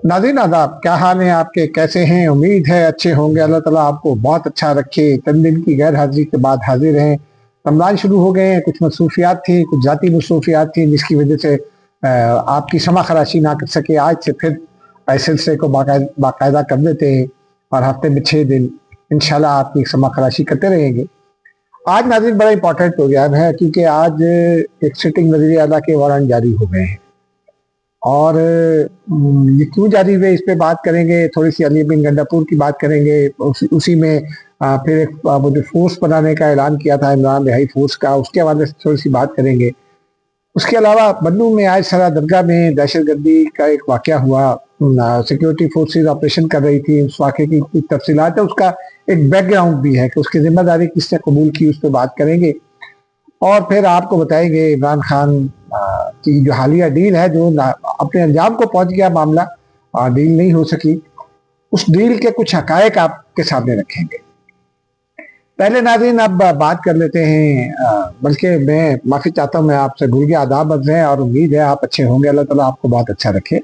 नाज़रीन आदाब, क्या हाल है आपके? कैसे हैं? उम्मीद है अच्छे होंगे। अल्लाह ताला आपको बहुत अच्छा रखे। चंद दिन की गैर हाजिरी के बाद हाजिर हैं। रमज़ान शुरू हो गए हैं, कुछ मसरूफियात थी, कुछ जाती मसरूफियात थी जिसकी वजह से आपकी समा खराशी ना कर सके। आज से फिर इस सिलसिले को बाकायदा कर देते हैं और हफ्ते में 6 दिन इंशाल्लाह आपकी समा खराशी करते रहेंगे। आज नाज़रीन बड़ा इंपॉर्टेंट प्रोग्राम है क्योंकि आज एक सिटिंग वज़ीर आला के वारंट जारी हो गए हैं और ये क्यों जारी हुए इस पे बात करेंगे। थोड़ी सी अली बिन गंडापुर की बात करेंगे। उसी में फिर एक वो जो फोर्स बनाने का ऐलान किया था इमरान रिहाई फोर्स का, उसके हवाले से थोड़ी सी बात करेंगे। उसके अलावा बन्नू में आज सरा दरगाह में दहशतगर्दी का एक वाक़या हुआ। सिक्योरिटी फोर्सेज ऑपरेशन कर रही थी। उस वाक़े की कुछ तफसीलात है, उसका एक बैकग्राउंड भी है कि उसकी जिम्मेदारी किसने कबूल की, उस पर बात करेंगे। और फिर आपको बताएंगे इमरान खान की जो हालिया डील है, जो अपने अंजाम को पहुंच गया मामला, डील नहीं हो सकी, उस डील के कुछ हकायक आपके सामने रखेंगे। पहले नाज़रीन अब बात कर लेते हैं, बल्कि मैं माफ़ी चाहता हूँ, मैं आपसे भूल गया। आदाब अर्ज़ है और उम्मीद है आप अच्छे होंगे। अल्लाह ताला आपको बहुत अच्छा रखे।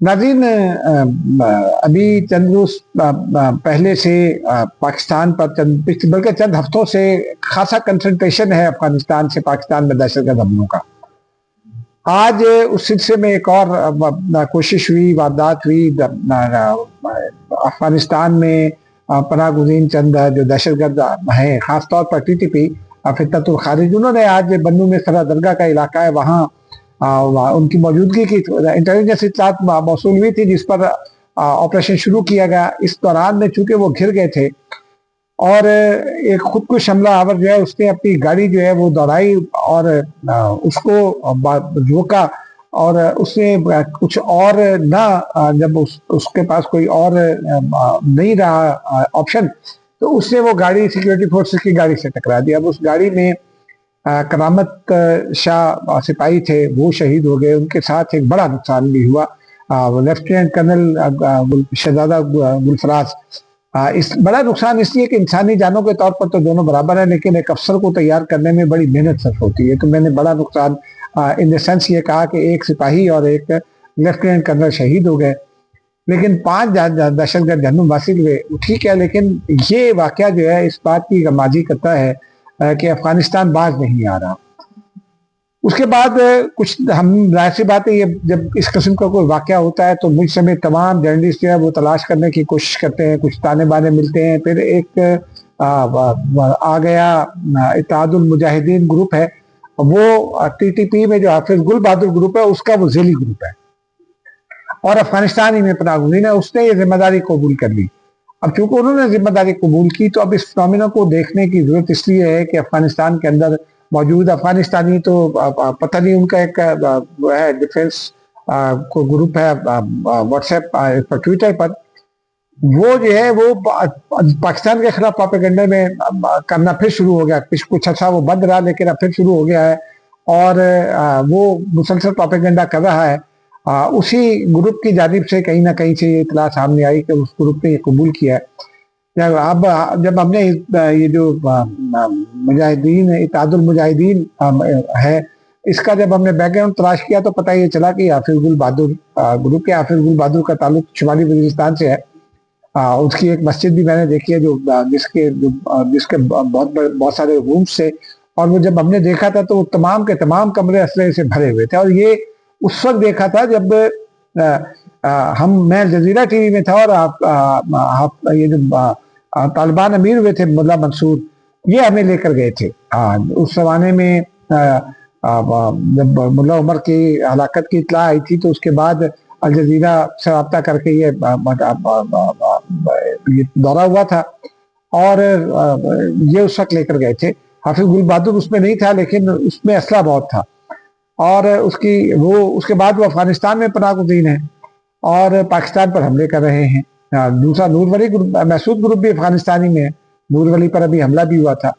नाज़रीन अभी चंद रोज पहले से पाकिस्तान पर बल्कि चंद हफ्तों से खासा कंसंट्रेशन है अफगानिस्तान से पाकिस्तान में दहशतगर्द हमलों का। आज उस सिलसिले में एक और कोशिश हुई, वारदात हुई अफगानिस्तान में। पनाह गुज़ीन चंद जो दहशतगर्द हैं, खासतौर पर टीटीपी फितरतुल खारिज, उन्होंने आज बन्नू में सरा दरगाह का इलाका है, वहाँ उनकी मौजूदगी की इंटेलिजेंस इत्तलात मौसूल हुई थी, जिस पर ऑपरेशन शुरू किया गया। इस दौरान में चूंकि वो घिर गए थे और एक खुदकुश हमला आवर जो है उसने अपनी गाड़ी जो है वो दौड़ाई और उसको रोका और उसने कुछ और ना, जब उसके पास कोई और नहीं रहा ऑप्शन, तो उसने वो गाड़ी सिक्योरिटी फोर्सेस की गाड़ी से टकरा दिया। अब उस गाड़ी में करामत शाह सिपाही थे, वो शहीद हो गए। उनके साथ एक बड़ा नुकसान भी हुआ। लेफ्टिनेंट कर्नल शहजादा गुलफराज। इस बड़ा नुकसान इसलिए कि इंसानी जानों के तौर पर तो दोनों बराबर है, लेकिन एक अफसर को तैयार करने में बड़ी मेहनत सर्फ होती है। तो मैंने बड़ा नुकसान इन द सेंस ये कहा कि एक सिपाही और एक लेफ्टिनेंट कर्नल शहीद हो गए, लेकिन 5 दहशतगर्द जहन्नुम हासिल हुए। ठीक है, लेकिन ये वाकया जो है इस बात की गमाजी करता है कि अफगानिस्तान बाज नहीं आ रहा। उसके बाद कुछ हम जाहिर सी बात है, ये जब इस किस्म का कोई वाकया होता है तो मुझ समेत तमाम जर्नलिस्ट जो है वो तलाश करने की कोशिश करते हैं, कुछ ताने बाने मिलते हैं। फिर एक आ गया इत्तेहादुल मुजाहिदीन ग्रुप है, वो टीटीपी में जो हाफिज गुल बहादुर ग्रुप है उसका वो झेली ग्रुप है और अफगानिस्तान ही में पनाह गुज़ीर है, उसने ये जिम्मेदारी कबूल कर ली। अब चूंकि उन्होंने जिम्मेदारी कबूल की तो अब इस फिनोमिना को देखने की जरूरत इसलिए है कि अफगानिस्तान के अंदर मौजूद अफगानिस्तानी, तो पता नहीं उनका एक है डिफेंस को ग्रुप है व्हाट्सएप पर, ट्विटर पर, वो जो है वो पाकिस्तान के खिलाफ प्रोपेगेंडा में करना फिर शुरू हो गया। कुछ अच्छा वो बंद रहा, लेकिन अब फिर शुरू हो गया है और वो मुसलसल प्रोपेगेंडा कर रहा है। उसी ग्रुप की जानिब से कहीं ना कहीं से ये इतला सामने आई कि उस ग्रुप ने ये कबूल किया है। अब जब हमने ये जो मुजाहिदीन इत्तेहादुल मुजाहिदीन है, इसका जब हमने बैकग्राउंड तलाश किया तो पता ये चला कि हाफिज गुल बहादुर ग्रुप के हाफिज गुल बहादुर का ताल्लुक शुमाली वजीरिस्तान से है। उसकी एक मस्जिद भी मैंने देखी है जिसके बहुत सारे रूम्स थे, और वो जब हमने देखा था तो तमाम के तमाम कमरे असले से भरे हुए थे। और ये उस वक्त देखा था जब मैं जजीरा टीवी में था और ये जो तालिबान अमीर हुए थे मुल्ला मंसूर, ये हमें लेकर गए थे। उस जमाने में जब मुल्ला उमर की हलाकत की इतला आई थी तो उसके बाद अल जजीरा से रब्ता करके ये दौरा हुआ था और ये उस वक्त लेकर गए थे। हाफिज गुल बहादुर उसमें नहीं था, लेकिन उसमें असला बहुत था और उसके बाद वो अफगानिस्तान में पनाह गुज़ीर है और पाकिस्तान पर हमले कर रहे हैं। दूसरा नूर वली महसूद ग्रुप भी अफगानिस्तानी में है, नूर वली पर अभी हमला भी हुआ था।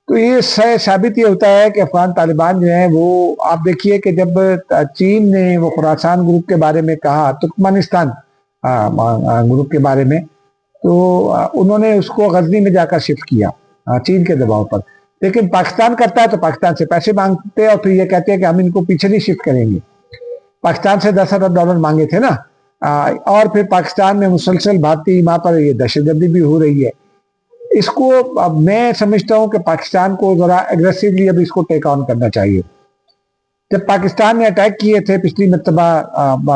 तो ये साबित ये होता है कि अफगान तालिबान जो है वो, आप देखिए कि जब चीन ने वो खुरासान ग्रुप के बारे में कहा, तुर्कमेनिस्तान ग्रुप के बारे में, तो उन्होंने उसको गजनी में जाकर शिफ्ट किया चीन के दबाव पर। लेकिन पाकिस्तान करता है तो पाकिस्तान से पैसे मांगते हैं और फिर ये कहते हैं कि हम इनको पीछे नहीं शिफ्ट करेंगे। पाकिस्तान से $10 अरब मांगे थे ना, और फिर पाकिस्तान में मुसलसल भारतीय वहां पर ये दहशतगर्दी भी हो रही है। इसको अब मैं समझता हूं कि पाकिस्तान को जरा एग्रेसिवली अब इसको टेक ऑन करना चाहिए। जब पाकिस्तान ने अटैक किए थे पिछली मरतबा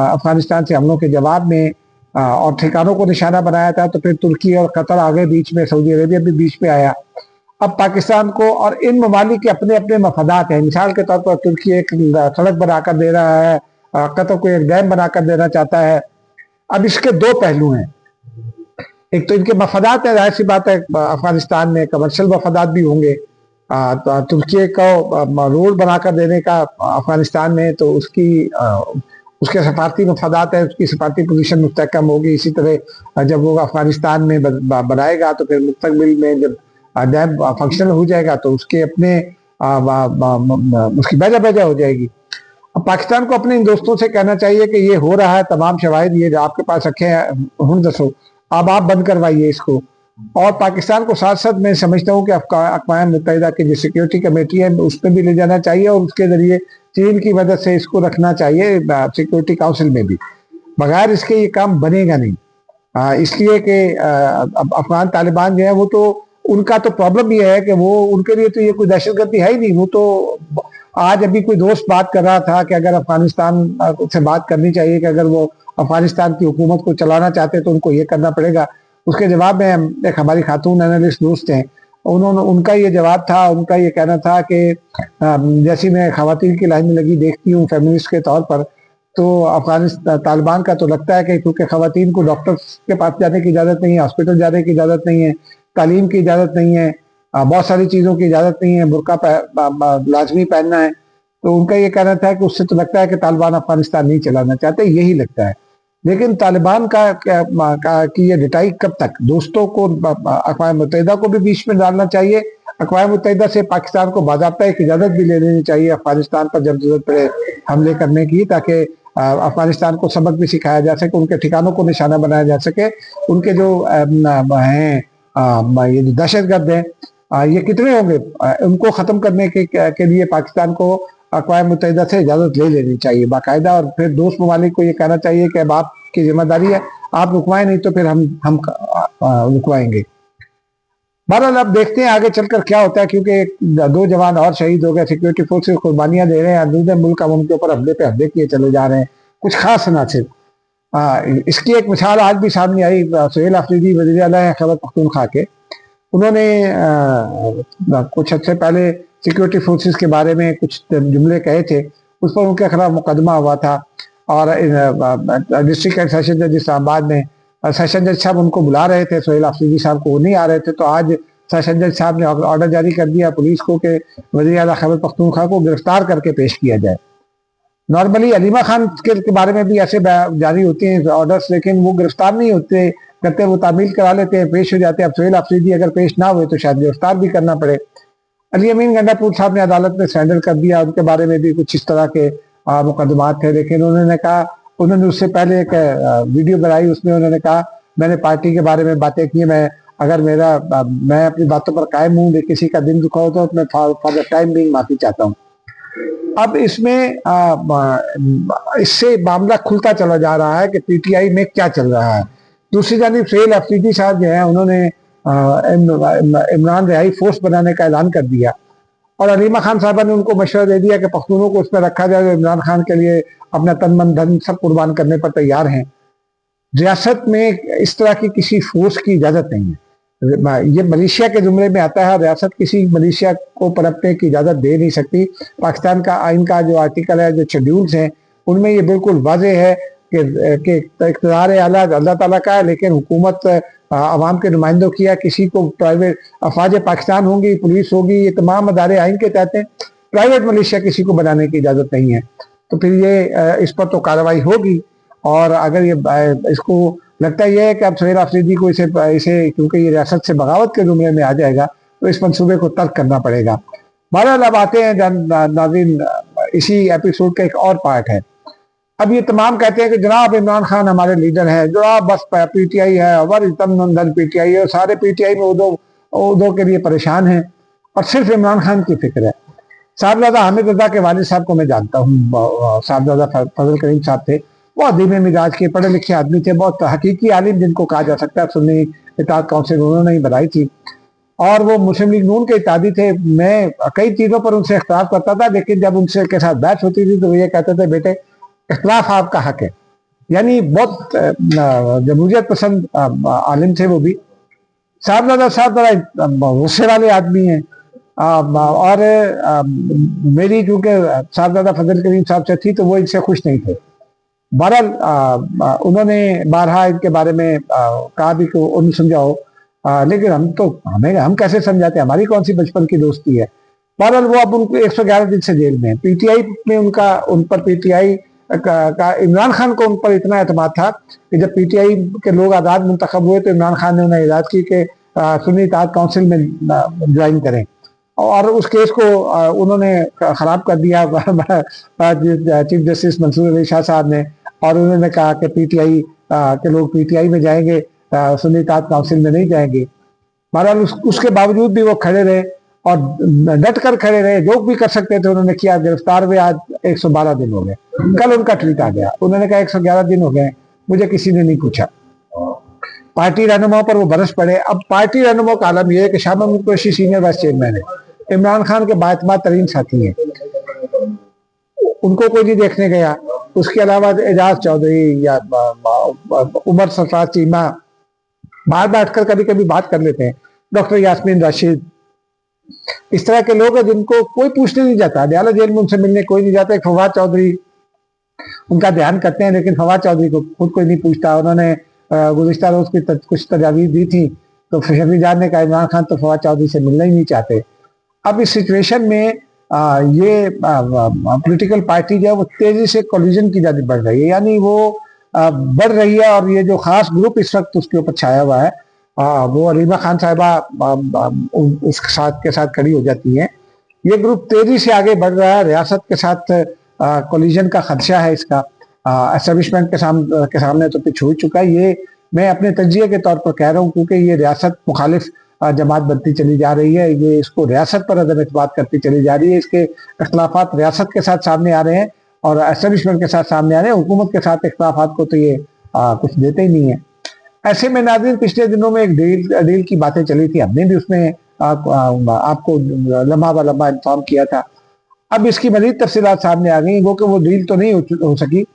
अफगानिस्तान से हमलों के जवाब में, और ठिकानों को निशाना बनाया था, तो फिर तुर्की और कतर आ गए बीच में, सऊदी अरेबिया भी बीच में आया। अब पाकिस्तान को और इन ममालिक के अपने अपने मफादात हैं। मिसाल के तौर पर तुर्की एक सड़क बनाकर दे रहा है, कतर को एक डैम बनाकर देना चाहता है। अब इसके दो पहलू हैं, एक तो इनके मफादात है, जाहिर सी बात है अफगानिस्तान में कमर्शियल मफादात भी होंगे। तुर्की को रोड बनाकर देने का अफगानिस्तान में, तो उसके सफारती मफादात है, उसकी सफारती पोजीशन मुस्तहकम होगी। इसी तरह जब वो अफगानिस्तान में बनाएगा तो फिर मुस्तकबिल में जब डैम फंक्शनल हो जाएगा तो उसके अपने उसकी बेजा बेजा हो जाएगी। अब पाकिस्तान को अपने इन दोस्तों से कहना चाहिए कि ये हो रहा है, तमाम शवाहिद ये आपके पास रखे हैं, हुन दसो, अब आप बंद करवाइए इसको। और पाकिस्तान को साथ साथ मैं समझता हूँ कि अक़वाम मुत्तहिदा की जो सिक्योरिटी कमेटी है उसमें भी ले जाना चाहिए, और उसके जरिए चीन की मदद से इसको रखना चाहिए सिक्योरिटी काउंसिल में भी। बगैर इसके ये काम बनेगा नहीं, इसलिए कि अफगान तालिबान जो है वो तो उनका तो प्रॉब्लम ये है कि वो उनके लिए तो ये कोई दहशतगर्दी है ही नहीं। वो तो आज अभी कोई दोस्त बात कर रहा था कि अगर अफगानिस्तान से बात करनी चाहिए कि अगर वो अफगानिस्तान की हुकूमत को चलाना चाहते तो उनको ये करना पड़ेगा। उसके जवाब में एक हमारी खातून एनालिस्ट दोस्त हैं, उनका ये जवाब था, उनका ये कहना था कि जैसे मैं खवातीन की लाइन में लगी देखती हूँ फेमिनिस्ट के तौर पर, तो अफगानिस्तान तालिबान का तो लगता है कि क्योंकि खवातीन को डॉक्टर्स के पास जाने की इजाज़त नहीं है, हॉस्पिटल जाने की इजाज़त नहीं है, तालीम की इजाज़त नहीं है, बहुत सारी चीज़ों की इजाज़त नहीं है, बुर्का लाजमी पहनना है। तो उनका ये कहना था कि उससे तो लगता है कि तालिबान अफगानिस्तान नहीं चलाना चाहते, यही लगता है। लेकिन तालिबान की ये डिटाई कब तक? दोस्तों को अक़वाम मुत्तहिदा को भी बीच में डालना चाहिए, अक़वाम मुत्तहिदा से पाकिस्तान को बाज़ाब्ता एक इजाज़त भी ले लेनी चाहिए अफगानिस्तान पर जब जरूरत पड़े हमले करने की, ताकि अफगानिस्तान को सबक भी सिखाया जा सके, उनके ठिकानों को निशाना बनाया जा सके। उनके जो हैं ये जो दहशतगर्द हैं, ये कितने होंगे, उनको ख़त्म करने के लिए पाकिस्तान को अक़वाम मुत्तहिदा से इजाज़त ले लेनी चाहिए बाकायदा, और फिर दोस्त ममालिक को ये कहना चाहिए कि अब आपकी जिम्मेदारी है, आप रुकवाएं, नहीं तो फिर हम रुकवाएंगे। बहरहाल अब देखते हैं आगे चलकर क्या होता है, क्योंकि 2 जवान और शहीद हो गए, सिक्योरिटी फोर्सेस कुर्बानियां दे रहे हैं, अंदरूनी मुल्क अब उनके ऊपर हमले पे हमले किए चले जा रहे हैं, कुछ खास ना सिर्फ। इसकी एक मिसाल आज भी सामने आई, सुहेल अफरीदी वज़ीर आला है खैबर पख्तूनख्वा के, उन्होंने कुछ अर्से पहले सिक्योरिटी फोर्सेस के बारे में कुछ जुमले कहे थे, उस पर उनके खिलाफ मुकदमा हुआ था, और डिस्ट्रिक्ट एंड सेशन जज इस्लामाबाद में सेशन जज साहब उनको बुला रहे थे, सुहेल अफरीदी साहब को, वो नहीं आ रहे थे। तो आज सेशन जज साहब ने ऑर्डर जारी कर दिया पुलिस को कि वज़ीर आला खैबर पख्तूनख्वा को गिरफ्तार करके पेश किया जाए। नॉर्मली अलीमा खान के बारे में भी ऐसे जारी होते हैं ऑर्डर्स, लेकिन वो गिरफ्तार नहीं होते करते, वो तामील करा लेते हैं, पेश हो जाते हैं। अब सुहेल अफरीदी अगर पेश ना हुए तो शायद गिरफ्तार भी करना पड़े। अली अमीन गंडापुर साहब ने अदालत में सरेंडर कर दिया, उनके बारे में भी कुछ इस तरह के मुकदमात थे, लेकिन उन्होंने उससे पहले एक वीडियो बनाई, उसमें उन्होंने कहा मैंने पार्टी के बारे में बातें की, मैं अपनी बातों पर कायम हूँ, किसी का दिल दुखा हो तो मैं फॉर द टाइम बीइंग माफी चाहता हूँ। अब इसमें इससे मामला खुलता चला जा रहा है कि पीटीआई में क्या चल रहा है। दूसरी जानिब सुहेल अफरीदी साहब जो है उन्होंने इमरान रिहाई फोर्स बनाने का ऐलान कर दिया, और अलीमा खान साहबा ने उनको मशवरा दे दिया कि पख्तूनों को उसमें रखा जाए जो इमरान खान के लिए अपना तन मन धन सब कुर्बान करने पर तैयार हैं। रियासत में इस तरह की किसी फोर्स की इजाज़त नहीं है, ये मलेशिया के जुमरे में आता है, रियासत किसी मलेशिया को पनपने की इजाज़त दे नहीं सकती। पाकिस्तान का आइन का जो आर्टिकल है, जो शेड्यूल्स हैं, उनमें ये बिल्कुल वाज़ेह है कि इक़्तिदार आला अल्लाह ताला का है, लेकिन हुकूमत अवाम के नुमाइंदों की है। किसी को प्राइवेट अफवाज पाकिस्तान होंगी, पुलिस होगी, ये तमाम अदारे आइन के तहत हैं, प्राइवेट मलेशिया किसी को बनाने की इजाज़त नहीं है। तो फिर ये इस पर तो कार्रवाई होगी, और अगर ये इसको लगता यह है कि अब सुहेल अफरीदी को इसे क्योंकि ये रियासत से बगावत के जुमरे में आ जाएगा तो इस मंसूबे को तर्क करना पड़ेगा। बहरहाल अब आते हैं नाज़रीन, इसी एपिसोड का एक और पार्ट है। अब ये तमाम कहते हैं कि जनाब इमरान खान हमारे लीडर हैं, जनाब बस पीटीआई है, अवर तन पीटीआई है, सारे पीटीआई में उदो के लिए परेशान हैं और सिर्फ इमरान खान की फिक्र है। साहबजादा हामिद रजा के वालिद साहब को मैं जानता हूँ। साहबजादा फजल करीम साहब थे, बहुत धीमे मिजाज के पढ़े लिखे आदमी थे, बहुत हकीकी आलिम जिनको कहा जा सकता है। सुन्नी इत्तेहाद काउंसिल उन्होंने ही बनाई थी और वो मुस्लिम लीग नून के इत्तेहादी थे। मैं कई चीज़ों पर उनसे इख्तिलाफ करता था, लेकिन जब उनसे के साथ बहस होती थी तो वो ये कहते थे, बेटे इख्तिलाफ आपका हक है। यानी बहुत जमहूरियत पसंद आलिम थे वो भी। साहबजादा साहब बड़ा गुस्से वाले आदमी हैं और मेरी चूंकि साहबजादा फजल करीम साहब से थी तो वो इनसे खुश नहीं थे। बहरहाल उन्होंने बारहा इनके बारे में कहा भी कि उन्हें समझाओ, लेकिन हम कैसे समझाते, हमारी कौन सी बचपन की दोस्ती है। बहरहाल वो अब उनको 111 दिन से जेल में। पीटीआई में उन पर पीटीआई का इमरान खान को उन पर इतना एतमाद था कि जब पीटीआई के लोग आज़ाद मुंतखब हुए तो इमरान खान ने उन्हें हिदायत की कि सुन्नी इत्तेहाद काउंसिल में ज्वाइन करें और उस केस को उन्होंने खराब कर दिया चीफ जस्टिस मंसूर अली शाह साहब ने, और उन्होंने कहा कि पीटीआई के लोग पीटीआई में जाएंगे, सुन्नी इत्तेहाद काउंसिल में नहीं जाएंगे। बहरहाल उसके बावजूद भी वो खड़े रहे और डट कर खड़े रहे, जो भी कर सकते थे उन्होंने किया। गिरफ्तार हुए आज 112 दिन हो गए। कल उनका ट्वीट आ गया, उन्होंने कहा 111 दिन हो गए, मुझे किसी ने नहीं पूछा। पार्टी रहनुमाओं पर वो बरस पड़े। अब पार्टी रहनुमाओं का आलम यह है कि Shah Mahmood Qureshi senior vice chairman है, इमरान खान के बाएतमाद तरीन साथी हैं, उनको कोई नहीं देखने गया। उसके अलावा एजाज चौधरी या उमर सरफराज चीमा बाहर बैठकर कभी कभी बात कर लेते हैं। डॉक्टर यास्मीन राशिद, इस तरह के लोग हैं जिनको कोई पूछने नहीं जाता। दयाला जेल में उनसे मिलने कोई नहीं जाता। फवाद चौधरी उनका ध्यान करते हैं, लेकिन फवाद चौधरी को खुद कोई नहीं पूछता। उन्होंने गुज़िश्ता रोज की कुछ तजावीज़ दी थी तो शफी जान ने कहा इमरान खान तो फवाद चौधरी से मिलना ही नहीं चाहते। अब इस सिचुएशन में ये पॉलिटिकल पार्टी जो है वो तेजी से कोलिजन की जानी बढ़ रही है, यानी वो बढ़ रही है। और ये जो खास ग्रुप इस वक्त उसके ऊपर छाया हुआ है, वो अलीमा खान साहिबा उसके के साथ खड़ी हो जाती हैं। ये ग्रुप तेजी से आगे बढ़ रहा है, रियासत के साथ कोलिजन का खदशा है इसका। एस्टेब्लिशमेंट के सामने तो पिछ हो चुका है। ये मैं अपने तजिए के तौर पर कह रहा हूँ, क्योंकि ये रियासत मुखालिफ जमात बनती चली जा रही है, ये इसको रियासत पर अदम एतमाद करती चली जा रही है। इसके इख्तलाफात रियासत के साथ सामने आ रहे हैं और एस्टेब्लिशमेंट के साथ सामने आ रहे हैं। हुकूमत के साथ इख्तलाफात को तो ये कुछ देते ही नहीं है। ऐसे में नाज़रीन, पिछले दिनों में एक डील की बातें चली थी, हमने भी उसमें आपको लम्हा ब लम्हा इन्फॉर्म किया था। अब इसकी मजीद तफसीलात सामने आ गई, वो कि वो डील तो नहीं हो सकी।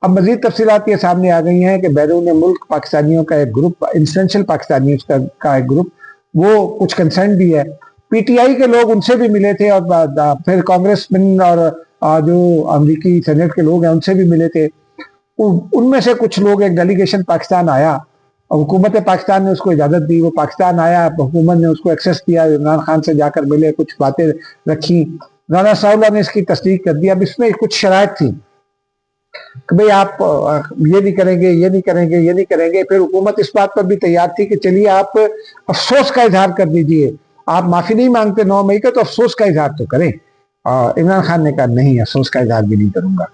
अब मजीद तफसीलात ये सामने आ गई हैं कि बैरून मुल्क पाकिस्तानियों का एक ग्रुप, इंफ्लुएंशियल पाकिस्तानियों का एक ग्रुप, वो कुछ कंसर्न भी है। पीटीआई के लोग उनसे भी मिले थे और फिर कांग्रेसमैन और जो अमरीकी सेनेट के लोग हैं उनसे भी मिले थे। उनमें से कुछ लोग, एक डेलीगेशन पाकिस्तान आया, हुकूमत पाकिस्तान ने उसको इजाज़त दी, वो पाकिस्तान आया, हुकूमत ने उसको एक्सेस दिया, इमरान खान से जाकर मिले, कुछ बातें रखी, राना साउला ने इसकी तस्दीक कर दी। अब इसमें कुछ शराइत थी कि भाई आप ये नहीं करेंगे, ये नहीं करेंगे, ये नहीं करेंगे। फिर हुकूमत इस बात पर भी तैयार थी कि चलिए आप अफसोस का इजहार कर दीजिए, आप माफी नहीं मांगते 9 मई का तो अफसोस का इजहार तो करें। इमरान खान ने कहा नहीं, अफसोस का इजहार भी नहीं करूंगा।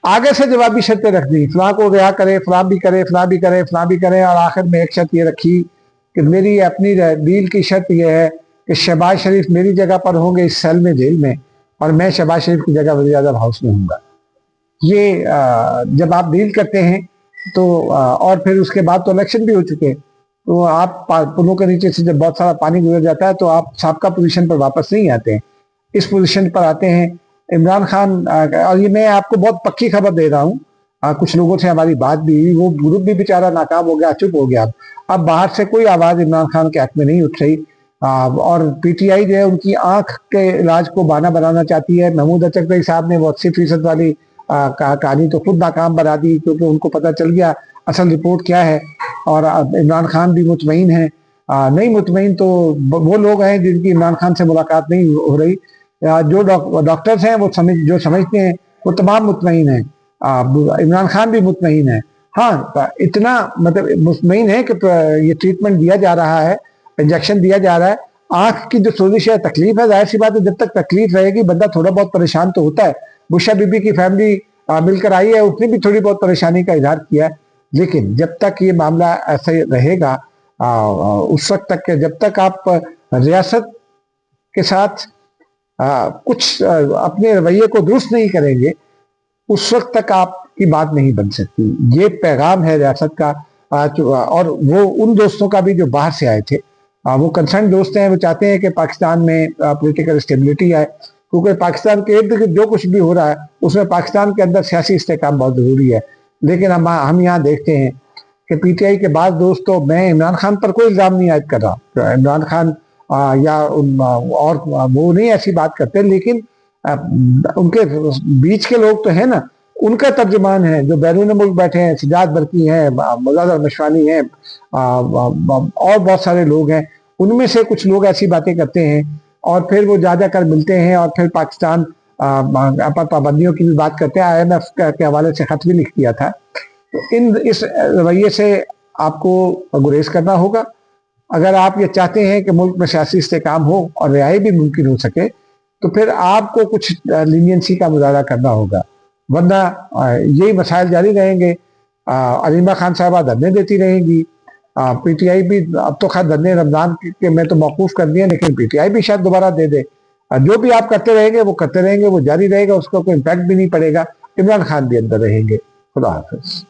आगे से जवाबी शर्तें रख दी, फलां को रिहा करे, फलां भी करे, फलां भी करे, फलां भी करे, और आखिर में एक शर्त ये रखी कि मेरी अपनी डील की शर्त यह है कि शहबाज शरीफ मेरी जगह पर होंगे इस सेल में, जेल में, और मैं शहबाज शरीफ की जगह वज़ीर आज़म हाउस में हूँगा। ये जब आप डील करते हैं तो और फिर उसके बाद तो इलेक्शन भी हो चुके, तो आप पुलों के नीचे से जब बहुत सारा पानी गुजर जाता है तो आप साबका पोजीशन पर वापस नहीं आते हैं, इस पोजीशन पर आते हैं। इमरान खान, और ये मैं आपको बहुत पक्की खबर दे रहा हूँ, कुछ लोगों से हमारी बात भी हुई, वो ग्रुप भी बेचारा नाकाम हो गया, चुप हो गया। अब बाहर से कोई आवाज़ इमरान खान के हक में नहीं उठ रही। और पीटीआई जो है उनकी आंख के इलाज को बहाना बनाना चाहती है। महमूद अचकज़ई साहब ने वो 80% वाली कहानी तो खुद नाकाम बना दी, क्योंकि उनको पता चल गया असल रिपोर्ट क्या है। और इमरान खान भी मुतमईन है, नहीं मुतमईन तो वो लोग हैं जिनकी इमरान खान से मुलाकात नहीं हो रही। जो डॉक्टर्स हैं वो जो समझते हैं वो तमाम मुतमईन हैं। इमरान खान भी मुतमईन है। हाँ, इतना मतलब मुतमईन है कि ये ट्रीटमेंट दिया जा रहा है, इंजेक्शन दिया जा रहा है। आंख की जो सोजिश है, तकलीफ है, जाहिर सी बात है जब तक तकलीफ रहेगी बंदा थोड़ा बहुत परेशान तो होता है। बुशा बीबी की फैमिली मिलकर आई है, उसने भी थोड़ी बहुत परेशानी का इजहार किया है, लेकिन जब तक ये मामला ऐसे रहेगा उस वक्त तक जब तक आप रियासत के साथ कुछ अपने रवैये को दुरुस्त नहीं करेंगे, उस वक्त तक आपकी बात नहीं बन सकती। ये पैगाम है रियासत का। और वो उन दोस्तों का भी जो बाहर से आए थे, वो कंसर्न दोस्त हैं, वो चाहते हैं कि पाकिस्तान में पॉलिटिकल स्टेबिलिटी आए, क्योंकि पाकिस्तान के इर्द गिर्द जो कुछ भी हो रहा है उसमें पाकिस्तान के अंदर सियासी इस्तेहकाम बहुत जरूरी है। लेकिन हम यहाँ देखते हैं कि पीटीआई के बाद दोस्तों, मैं इमरान खान पर कोई इल्ज़ाम नहीं आयद कर रहा, इमरान खान और वो नहीं ऐसी बात करते, लेकिन उनके बीच के लोग तो है ना, उनका तर्जुमान है जो बैरून मुल्क बैठे हैं, सिजाद बरकी हैं, मुज़फ़्फ़र मशवानी हैं, और बहुत सारे लोग हैं। उनमें से कुछ लोग ऐसी बातें करते हैं और फिर वो जा कर मिलते हैं और फिर पाकिस्तान पर पाबंदियों की भी बात करते हैं। IMF के हवाले से खत भी लिख दिया था। तो इस रवैये से आपको गुरेज करना होगा। अगर आप ये चाहते हैं कि मुल्क में सियासी इस्तेहकाम हो और रिहाई भी मुमकिन हो सके, तो फिर आपको कुछ लीनियंसी का मुजाहरा करना होगा, वरना यही मसाइल जारी रहेंगे। अलीमा खान साहबा धरने देती रहेंगी, पीटीआई भी अब तो खैर धरने रमजान के में तो मौकूफ कर दिए, लेकिन पीटीआई भी शायद दोबारा दे दे। जो भी आप करते रहेंगे वो करते रहेंगे, वो जारी रहेगा, उसका कोई इम्पैक्ट भी नहीं पड़ेगा। इमरान खान भी अंदर रहेंगे। खुदा हाफिज।